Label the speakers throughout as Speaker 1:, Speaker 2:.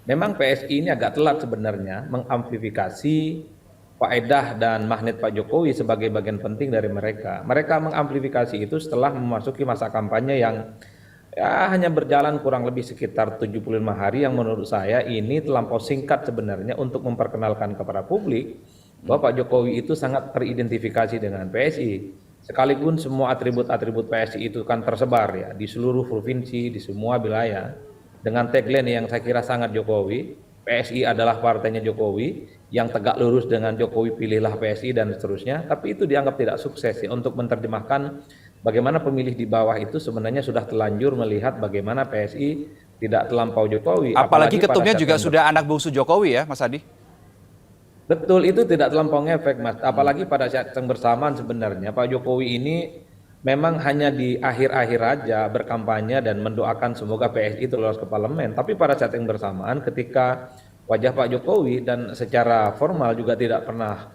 Speaker 1: Memang PSI ini agak telat sebenarnya mengamplifikasi faedah dan magnet Pak Jokowi sebagai bagian penting dari mereka. Mereka mengamplifikasi itu setelah memasuki masa kampanye yang ya hanya berjalan kurang lebih sekitar 75 hari, yang menurut saya ini terlampau singkat sebenarnya untuk memperkenalkan kepada publik bahwa Pak Jokowi itu sangat teridentifikasi dengan PSI. Sekalipun semua atribut-atribut PSI itu kan tersebar ya di seluruh provinsi, di semua wilayah, dengan tagline yang saya kira sangat Jokowi, PSI adalah partainya Jokowi, yang tegak lurus dengan Jokowi pilihlah PSI dan seterusnya, tapi itu dianggap tidak sukses ya untuk menerjemahkan bagaimana pemilih di bawah itu sebenarnya sudah telanjur melihat bagaimana PSI tidak terlampau Jokowi,
Speaker 2: Apalagi
Speaker 1: apalagi pada
Speaker 2: ketumnya
Speaker 1: saat
Speaker 2: juga
Speaker 1: yang
Speaker 2: sudah anak bungsu Jokowi ya, Mas Adi?
Speaker 1: betul, itu tidak terlampau ngefek, Mas. Apalagi pada saat yang bersamaan sebenarnya Pak Jokowi ini memang hanya di akhir-akhir aja berkampanye dan mendoakan semoga PSI itu lolos ke parlemen. Tapi pada saat yang bersamaan ketika wajah Pak Jokowi dan secara formal juga tidak pernah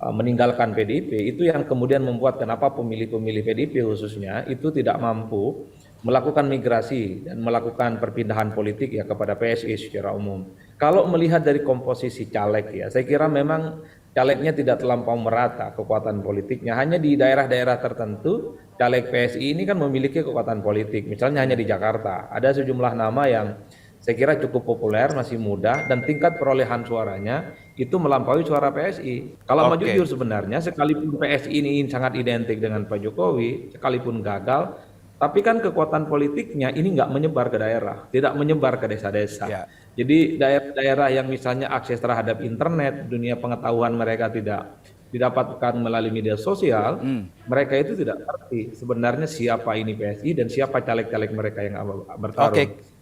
Speaker 1: meninggalkan PDIP, itu yang kemudian membuat kenapa pemilih-pemilih PDIP khususnya itu tidak mampu melakukan migrasi dan melakukan perpindahan politik ya kepada PSI secara umum. Kalau melihat dari komposisi caleg ya, saya kira memang calegnya tidak terlampau merata kekuatan politiknya. Hanya di daerah-daerah tertentu caleg PSI ini kan memiliki kekuatan politik. Misalnya hanya di Jakarta ada sejumlah nama yang saya kira cukup populer, masih muda, dan tingkat perolehan suaranya itu melampaui suara PSI. Kalau mau jujur
Speaker 2: Oke.
Speaker 1: sebenarnya, sekalipun PSI ini sangat identik dengan Pak Jokowi, sekalipun gagal, tapi kan kekuatan politiknya ini nggak menyebar ke daerah, tidak menyebar ke desa-desa.
Speaker 2: Ya.
Speaker 1: Jadi daerah-daerah yang misalnya akses terhadap internet, dunia pengetahuan mereka tidak didapatkan melalui media sosial,
Speaker 2: Hmm.
Speaker 1: mereka itu tidak ngerti sebenarnya siapa ini PSI dan siapa caleg-caleg mereka yang bertarung.
Speaker 2: Oke.